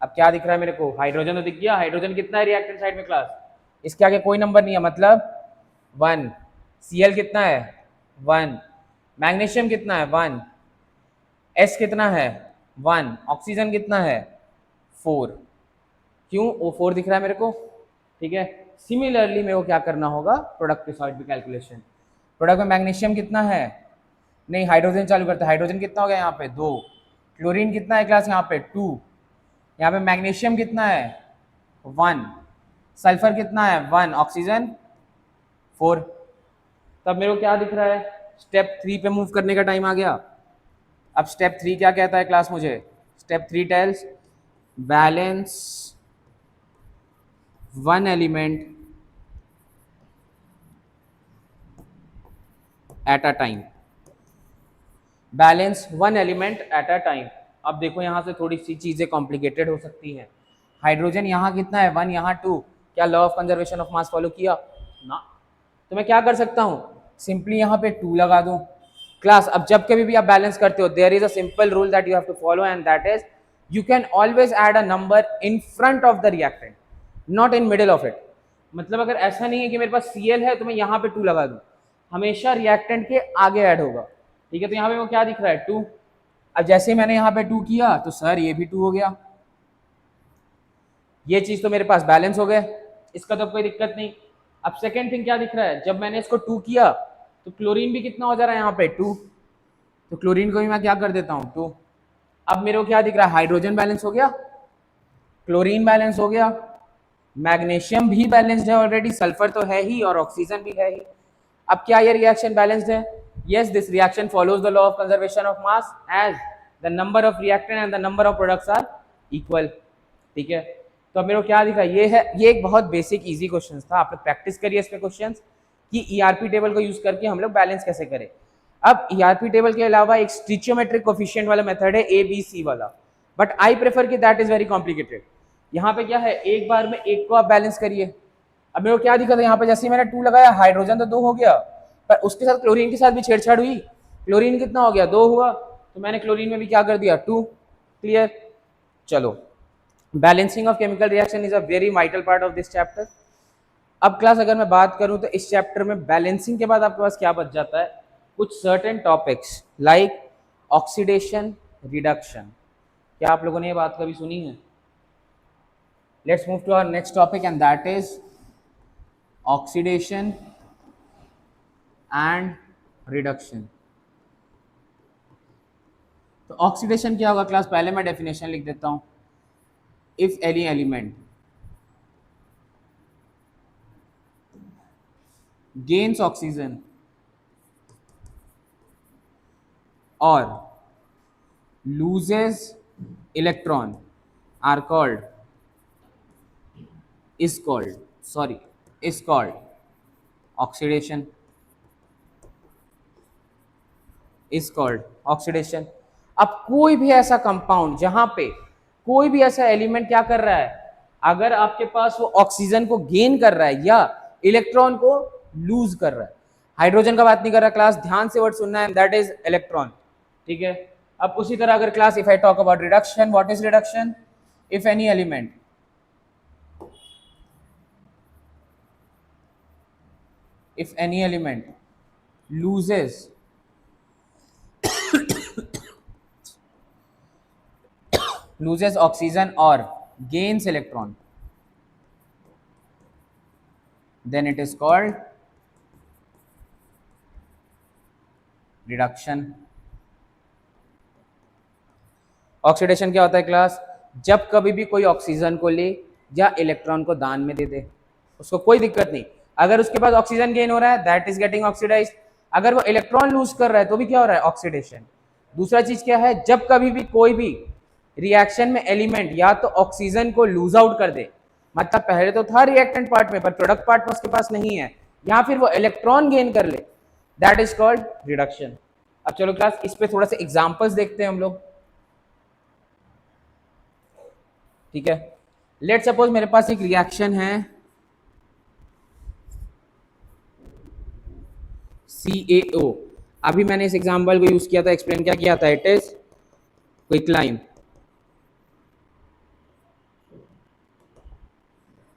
अब क्या दिख रहा है मेरे को? हाइड्रोजन तो दिख गया। हाइड्रोजन कितना है रिएक्टेंट साइड में क्लास? इसके आगे कोई नंबर नहीं है, मतलब 1। Cl कितना है? 1। मैग्नीशियम कितना है? 1। S कितना है? 1। ऑक्सीजन कितना है? 4। क्यों O4 दिख रहा है मेरे को? ठीक है। सिमिलरली मेरे को क्या करना होगा? प्रोडक्ट के साइड में कैलकुलेशन। प्रोडक्ट में मैग्नीशियम कितना है? नहीं, हाइड्रोजन चालू करते हैं। हाइड्रोजन कितना हो गया यहाँ पे? 2। क्लोरीन कितना है क्लास यहाँ पे? 2। यहाँ पे मैग्नीशियम कितना है? 1। सल्फर कितना है? 1। ऑक्सीजन 4। तब मेरे को क्या दिख रहा है? स्टेप 3 पे मूव करने का टाइम आ गया। अब स्टेप 3 क्या कहता है क्लास मुझे? Step 3 tells balance one element at a time. Balance one element at a time. अब देखो यहाँ से थोड़ी सी चीजें कॉम्प्लिकेटेड हो सकती हैं। हाइड्रोजन यहाँ कितना है? 1, यहाँ 2। क्या law of conservation of mass follow किया ना? तो मैं क्या कर सकता हूँ? सिंपली यहाँ पे 2 लगा दूं क्लास। अब जब कभी भी आप बैलेंस करते हो, there is a simple rule that you have to follow, and that is you can always add a number in front of the reactant, not in middle of it. मतलब अगर ऐसा नहीं है कि मेरे पास Cl है तो मैं यहाँ पे 2 लगा दूं, हमेशा रिएक्टेंट के आगे ऐड होगा। ठीक है, तो यहाँ पे वो क्या दिख रहा है? 2। अब जैसे मैंने यहाँ पे 2 किया तो सर ये भी 2 हो गया। ये चीज तो मेरे पास बैलेंस हो गए, इसका तो कोई दिक्कत नहीं। अब सेकेंड थिंग क्या दिख रहा है? जब मैंने इसको 2 किया तो क्लोरीन भी कितना हो जा रहा है यहाँ पे? 2। तो क्लोरीन को भी मैं क्या कर देता हूँ? 2। अब मेरे को क्या दिख रहा है? हाइड्रोजन बैलेंस हो गया, क्लोरीन बैलेंस हो गया, मैग्नीशियम भी बैलेंस्ड है ऑलरेडी, सल्फर तो है ही और ऑक्सीजन भी है ही। अब क्या ये रिएक्शन बैलेंस्ड है? Yes, this reaction follows the law of conservation of mass as the number of reactant and the number of products are equal. ठीक है, तो अब मेरे को क्या दिखा? ये है, ये एक बहुत बेसिक इजी क्वेश्चन था। आप लोग प्रैक्टिस करिए इस पे क्वेश्चन कि ईआरपी टेबल को यूज करके हम लोग बैलेंस कैसे करें। अब ईआरपी टेबल के अलावा एक स्टिचियोमेट्रिक कोफिशिएंट वाला मेथड है, ABC वाला, बट आई प्रेफर कि दैट इज वेरी कॉम्प्लिकेटेड। यहाँ पे क्या है? एक बार में एक को आप बैलेंस करिए। अब मेरे को क्या दिक्कत है? यहाँ पे जैसे ही मैंने 2 लगाया, हाइड्रोजन तो 2 हो गया, पर उसके साथ क्लोरीन के साथ भी छेड़छाड़ हुई। क्लोरीन कितना हो गया? 2 हुआ, तो मैंने क्लोरीन में भी क्या कर दिया? 2। क्लियर? चलो, balancing of chemical reaction is a very vital part of this chapter. अब क्लास अगर मैं बात करूं तो इस चैप्टर में बैलेंसिंग के बाद आपके पास क्या बच जाता है? कुछ certain topics like oxidation, reduction. क्या आप लोगों ने ये बात कभी सुनी है? Let's move to our next topic and that is oxidation and reduction. तो ऑक्सीडेशन क्या होगा क्लास? पहले मैं डेफिनेशन लिख देता हूं। If any element gains oxygen or loses electron are called is called oxidation, is called oxidation। अब कोई भी ऐसा कंपाउंड जहां पे कोई भी ऐसा एलिमेंट क्या कर रहा है, अगर आपके पास वो ऑक्सीजन को गेन कर रहा है या इलेक्ट्रॉन को लूज कर रहा है। हाइड्रोजन का बात नहीं कर रहा क्लास, ध्यान से वर्ड सुनना है, दैट इज इलेक्ट्रॉन। ठीक है, अब उसी तरह अगर class if I talk about reduction, what is reduction? If any element loses oxygen or gains electron, then it is called reduction। Oxidation क्या होता है क्लास? जब कभी भी कोई ऑक्सीजन को ले या इलेक्ट्रॉन को दान में दे दे, उसको कोई दिक्कत नहीं। अगर उसके पास ऑक्सीजन गेन हो रहा है, दैट इज गेटिंग ऑक्सीडाइज्ड। अगर वो इलेक्ट्रॉन लूज कर रहा है तो भी क्या हो रहा है? ऑक्सीडेशन। दूसरा चीज क्या है? जब कभी भी कोई भी रिएक्शन में एलिमेंट या तो ऑक्सीजन को लूज आउट कर दे, मतलब पहले तो था रिएक्टेंट पार्ट में पर प्रोडक्ट पार्ट में उसके पास नहीं है, या फिर वो इलेक्ट्रॉन गेन कर ले, दैट इज कॉल्ड रिडक्शन। अब चलो क्लास इस पे थोड़ा सा एग्जांपल्स देखते हैं हम लोग, ठीक है। लेट सपोज मेरे पास एक रिएक्शन है CaO, अभी मैंने इस एग्जांपल को यूज किया था, एक्सप्लेन क्या किया था, इट इज क्विकलाइम,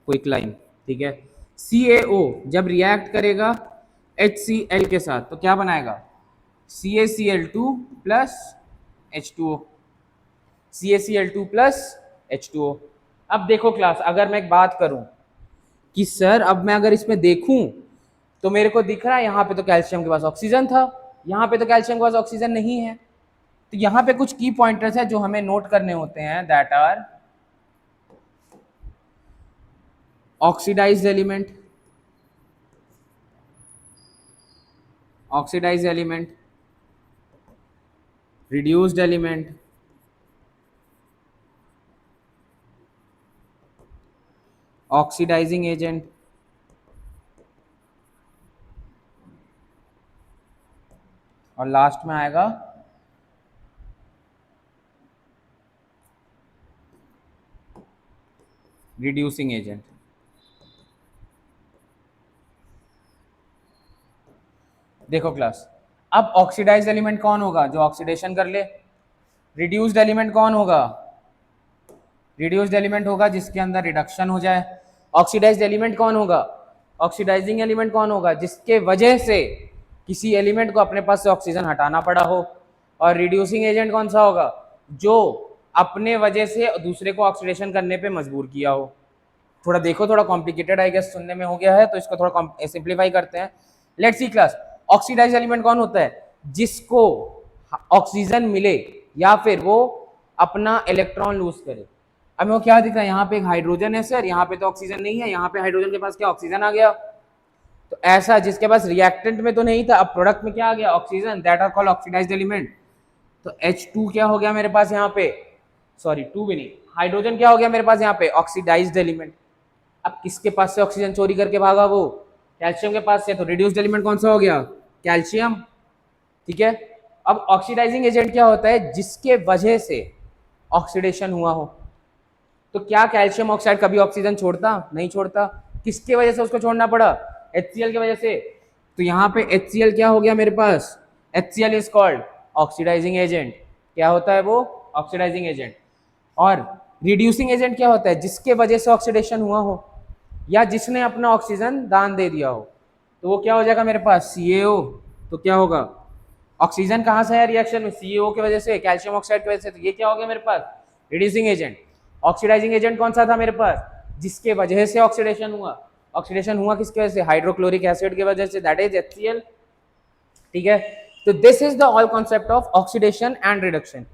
क्विकलाइम, ठीक है। CaO जब रिएक्ट करेगा HCl के साथ तो क्या बनाएगा, CaCl2 plus H2O, CaCl2 plus H2O। अब देखो क्लास, अगर मैं एक बात करूं कि सर अब मैं अगर इसमें देखूं तो मेरे को दिख रहा है यहाँ पे तो कैल्शियम के पास ऑक्सीजन था, यहाँ पे तो कैल्शियम के पास ऑक्सीजन नहीं है, तो यहाँ पे कुछ की पॉइंटर्स है जो हमें नोट करने होते हैं, that are oxidised element, oxidised element, reduced element, oxidising agent, और लास्ट में आएगा रिड्यूसिंग एजेंट। देखो क्लास, अब ऑक्सीडाइज्ड एलिमेंट कौन होगा, जो ऑक्सीडेशन कर ले। रिड्यूस्ड एलिमेंट कौन होगा, रिड्यूस्ड एलिमेंट होगा जिसके अंदर रिडक्शन हो जाए। ऑक्सीडाइज्ड एलिमेंट कौन होगा, ऑक्सीडाइजिंग एलिमेंट कौन होगा, जिसके वजह से किसी एलिमेंट को अपने पास से ऑक्सीजन हटाना पड़ा हो। और रिड्यूसिंग एजेंट कौन सा होगा, जो अपने वजह से दूसरे को ऑक्सीडेशन करने पे मजबूर किया हो। थोड़ा देखो, थोड़ा कॉम्प्लिकेटेड आई गेस सुनने में हो गया है, तो इसको थोड़ा सिंप्लीफाई करते हैं। Let's see class, oxidised element कौन होता है, जिसको ऑक्सीजन मिले या फिर वो अपना इलेक्ट्रॉन लूज करे। अब वो क्या दिख रहा है, यहाँ पे एक हाइड्रोजन है सर, यहाँ पे तो ऑक्सीजन नहीं है, यहाँ पे हाइड्रोजन के पास क्या ऑक्सीजन आ गया, तो ऐसा जिसके पास रिएक्टेंट में तो नहीं था, अब प्रोडक्ट में क्या आ गया, oxygen, that are called oxidised element. तो H2 क्या हो गया मेरे पास यहाँ पे, सॉरी 2 भी नहीं, हाइड्रोजन क्या हो गया मेरे पास यहाँ पे, ऑक्सीडाइज्ड एलिमेंट। अब किसके पास से ऑक्सीजन चोरी करके भागा, वो कैल्शियम के पास से, तो रिड्यूस्ड एलिमेंट कौन सा हो गया, कैल्शियम, ठीक है। अब ऑक्सीडाइजिंग एजेंट क्या होता है, जिसके वजह से ऑक्सीडेशन हुआ हो। तो क्या कैल्शियम ऑक्साइड कभी ऑक्सीजन छोड़ता, नहीं छोड़ता, किसके वजह से उसको छोड़ना पड़ा, HCl की वजह से। तो यहाँ पे HCl क्या हो गया मेरे पास, HCl is called oxidising agent, क्या होता है वो, ऑक्सीडाइजिंग एजेंट। और रिड्यूसिंग एजेंट क्या होता है, जिसके वजह से ऑक्सीडेशन हुआ हो या जिसने अपना ऑक्सीजन दान दे दिया हो, तो वो क्या हो जाएगा मेरे पास, CaO। तो क्या होगा, ऑक्सीजन कहाँ से है रिएक्शन में, CaO की वजह से, कैल्शियम ऑक्साइड की वजह से, तो ये क्या हो गया मेरे पास, रिड्यूसिंग एजेंट। ऑक्सीडाइजिंग एजेंट कौन सा था मेरे पास, जिसके वजह से ऑक्सीडेशन हुआ, ऑक्सीडेशन हुआ किसकी वजह से, हाइड्रोक्लोरिक एसिड की वजह से, दैट इज HCl, ठीक है। तो this is the all concept of oxidation and reduction.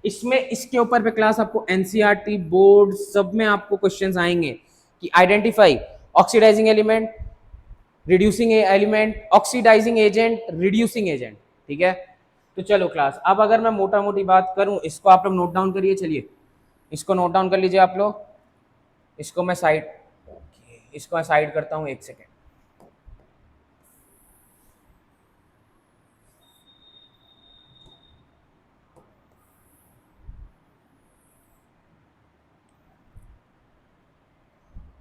इसमें इसके ऊपर पे क्लास आपको NCERT बोर्ड सब में आपको क्वेश्चंस आएंगे कि identify oxidising element, reducing element, oxidising agent, reducing agent, ठीक है। तो चलो क्लास, अब अगर मैं मोटा मोटी बात करूं, इसको आप लोग नोट डाउन करिए, चलिए इसको नोट डाउन कर लीजिए आप लोग, इसको मैं साइड करता हूं, एक सेकेंड।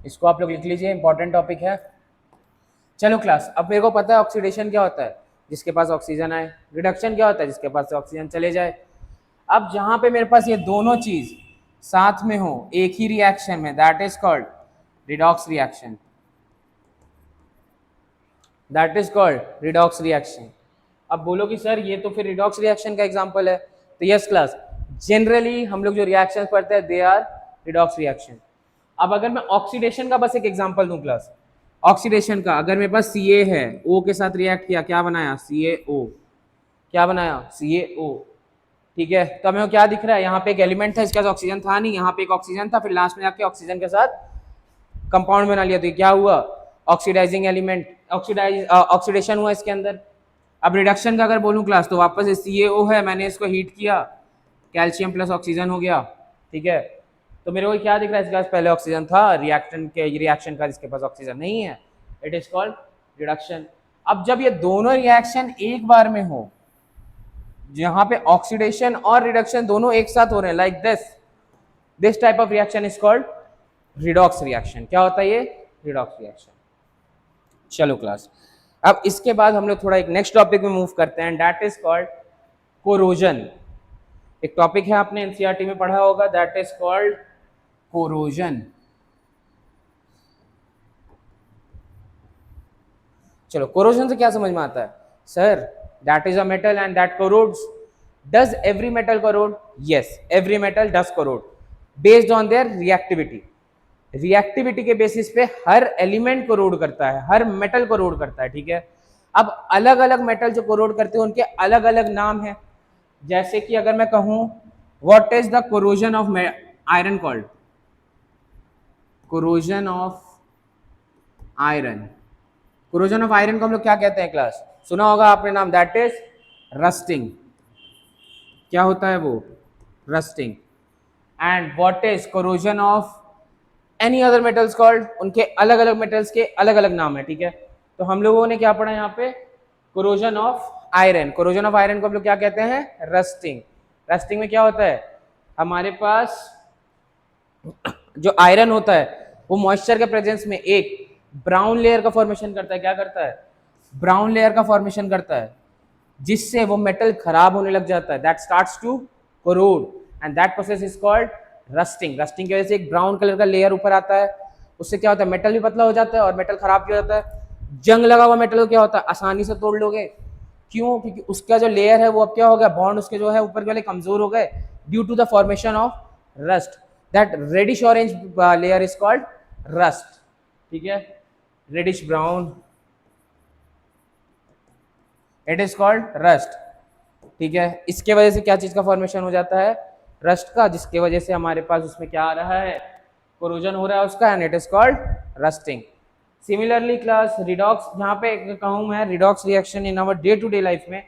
इसको आप लोग लिख लीजिए, इंपॉर्टेंट टॉपिक है। चलो क्लास, अब मेरे को पता है ऑक्सीडेशन क्या होता है, जिसके पास ऑक्सीजन आए, रिडक्शन क्या होता है, जिसके पास से ऑक्सीजन चले जाए। अब जहां पे मेरे पास ये दोनों चीज साथ में हो एक ही रिएक्शन में, that is called redox reaction, that is called redox reaction. अब बोलो कि सर ये तो फिर रिडॉक्स रिएक्शन का एग्जांपल है, तो यस क्लास, जनरली हम लोग जो रिएक्शन पढ़ते हैं दे आर रिडॉक्स रिएक्शन। अब अगर मैं ऑक्सीडेशन का बस एक एग्जांपल दूं क्लास, ऑक्सीडेशन का, अगर मेरे पास Ca है, O के साथ रिएक्ट किया, क्या बनाया, CaO, क्या बनाया, CaO, ठीक है। तो हमें क्या दिख रहा है, यहाँ पे एक एलिमेंट था, इसके पास ऑक्सीजन था नहीं, यहाँ पे एक ऑक्सीजन था, फिर लास्ट में जाके ऑक्सीजन के साथ कंपाउंड बना लिया, तो क्या हुआ, ऑक्सीडाइजिंग एलिमेंट, ऑक्सीडेशन हुआ इसके अंदर। अब रिडक्शन का अगर बोलूं क्लास, तो वापस CaO है, मैंने इसको हीट किया, कैल्शियम प्लस ऑक्सीजन हो गया, ठीक है। तो मेरे को क्या दिख रहा है, इसके पास पहले ऑक्सीजन था, रिएक्शन का इसके पास ऑक्सीजन नहीं है, इट इज कॉल्ड रिडक्शन। अब जब ये दोनों रिएक्शन एक बार में हो, जहां पे ऑक्सीडेशन और रिडक्शन दोनों एक साथ हो रहे हैं, like this type of reaction is called redox reaction. क्या होता है ये? Redox reaction. चलो क्लास, अब इसके बाद हम लोग थोड़ा एक नेक्स्ट टॉपिक में मूव करते हैं, दैट इज कॉल्ड कोरोजन। एक टॉपिक है आपने एनसीईआरटी में पढ़ा होगा, दैट इज कॉल्ड कोरोजन। चलो, कोरोजन से क्या समझ में आता है? Sir, that is a metal and that corrodes. Does every metal corrode? Yes, every metal does corrode based on their reactivity. Reactivity के बेसिस पे हर एलिमेंट कोरोड करता है, हर मेटल कोरोड करता है, ठीक है। अब अलग अलग मेटल जो कोरोड करते हैं उनके अलग अलग नाम है। जैसे कि अगर मैं कहूं what is the corrosion of iron called? Corrosion of iron. Corrosion of iron को हम लोग क्या कहते हैं क्लास? सुना होगा आपने नाम, दैट इज रस्टिंग। क्या होता है वो? Rusting. And what is corrosion of any other metals called? उनके अलग अलग मेटल्स के अलग अलग नाम है, ठीक है। तो हम लोगों ने क्या पढ़ा यहाँ पे? Corrosion of iron. Corrosion of iron को हम लोग क्या कहते हैं? रस्टिंग। रस्टिंग में क्या होता है? हमारे पास जो आयरन होता है वो मॉइस्चर के प्रेजेंस में एक ब्राउन लेयर का फॉर्मेशन करता है। क्या करता है? ब्राउन लेयर का फॉर्मेशन करता है, जिससे वो मेटल खराब होने लग जाता है, that starts to corrode and that process is called rusting. Rusting की वजह से एक ब्राउन कलर का लेयर ऊपर आता है, उससे क्या होता है? मेटल भी पतला हो जाता है और मेटल खराब भी हो जाता है। जंग लगा हुआ मेटल को क्या होता है? आसानी से तोड़ लोगे। क्यों? क्योंकि उसका जो लेयर है वो अब क्या हो गया? बॉन्ड उसके जो है ऊपर वाले कमजोर हो गए due to the formation of rust. That reddish orange layer is called rust, ठीक है। Reddish brown, it is called rust, ठीक है। इसके वजह से क्या चीज का फॉर्मेशन हो जाता है? रस्ट का, जिसके वजह से हमारे पास उसमें क्या आ रहा है? कोरोजन हो रहा है उसका, and it is called rusting. Similarly class, redox, यहाँ पे कहूँ मैं redox reaction in our day to day life में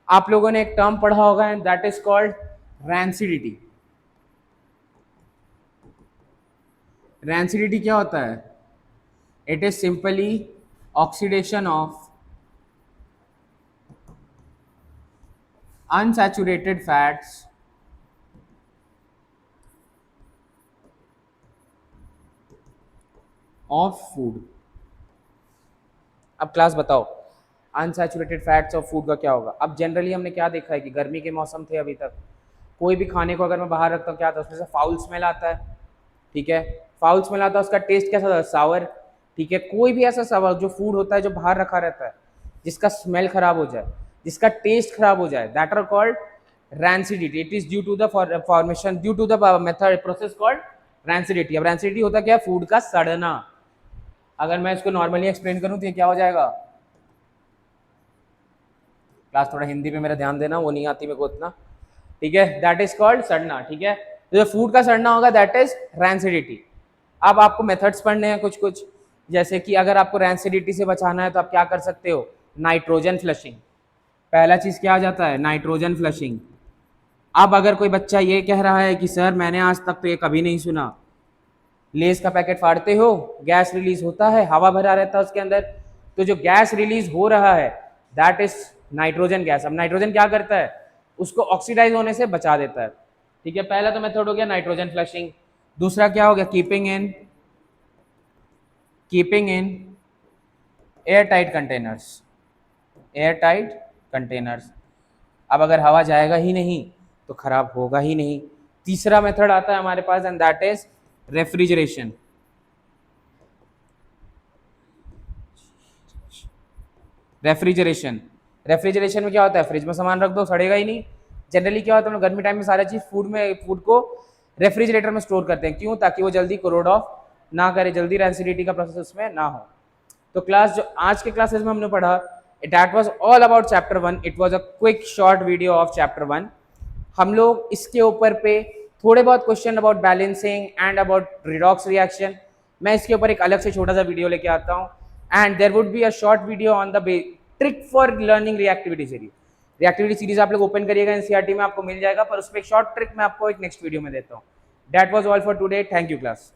आप लोगों ने एक टर्म पढ़ा होगा and that is called rancidity. Rancidity क्या होता है? It is simply oxidation of unsaturated fats of food। अब क्लास बताओ, अनसैचुरेटेड फैट्स ऑफ फूड का क्या होगा? अब जनरली हमने क्या देखा है कि गर्मी के मौसम थे अभी तक, कोई भी खाने को अगर मैं बाहर रखता हूँ क्या आता है? उसमें से फाउल स्मेल आता है, ठीक है। फाउल स्मेल आता है, उसका टेस्ट कैसा होता है? सावर, ठीक है। कोई भी ऐसा सावर जो फूड होता है जो बाहर रखा रहता है, जिसका स्मेल खराब हो जाए, जिसका टेस्ट खराब हो जाए, that are called rancidity. It is due to the formation, due to the method process called rancidity. अब रैंसिडिटी होता क्या है? फूड का सड़ना। अगर मैं इसको नॉर्मली एक्सप्लेन करूं तो ये क्या हो जाएगा? क्लास थोड़ा हिंदी पे मेरा ध्यान देना, वो नहीं आती मेरे को उतना, ठीक है। दैट इज कॉल्ड सड़ना, ठीक है। तो जो फूड का सड़ना होगा दैट इज रैंसिडिटी। अब आपको मेथड्स पढ़ने हैं कुछ कुछ, जैसे कि अगर आपको रैंसिडिटी से बचाना है तो आप क्या कर सकते हो? Nitrogen flushing. पहला चीज क्या आ जाता है? Nitrogen flushing. अब अगर कोई बच्चा ये कह रहा है कि सर मैंने आज तक तो ये कभी नहीं सुना, लेस का पैकेट फाड़ते हो, गैस रिलीज होता है, हवा भरा रहता है उसके अंदर, तो जो गैस रिलीज हो रहा है दैट इज नाइट्रोजन गैस। अब नाइट्रोजन क्या करता है? उसको ऑक्सीडाइज होने से बचा देता है, ठीक है। पहला तो मेथड हो गया नाइट्रोजन फ्लशिंग। दूसरा क्या हो गया? Keeping in air tight containers, air tight containers. अब अगर हवा जाएगा ही नहीं तो खराब होगा ही नहीं। तीसरा मेथड आता है हमारे पास and that is refrigeration. Refrigeration में क्या होता है? फ्रिज में सामान रख दो, सड़ेगा ही नहीं। जनरली क्या होता है? गर्मी टाइम में सारी चीज फूड को रेफ्रिजरेटर में स्टोर करते हैं। क्यों? ताकि वो जल्दी कोरोड ऑफ ना करे, जल्दी रैंसिडिटी का प्रोसेस उसमें ना हो। तो क्लास जो आज के क्लासेस में हमने पढ़ा, that was all about chapter 1. It was a quick short video of chapter 1. हम लोग इसके ऊपर पे थोड़े बहुत question about balancing and about redox reaction, मैं इसके ऊपर एक अलग से छोटा सा वीडियो लेके आता हूँ। And there would be a short video on the trick for learning reactivity series. Reactivity series आप लोग ओपन करिएगा, एनसीईआरटी में आपको मिल जाएगा, पर उस पर एक शॉर्ट ट्रिक मैं आपको एक नेक्स्ट वीडियो में देता हूँ, That was all for today. Thank you, class.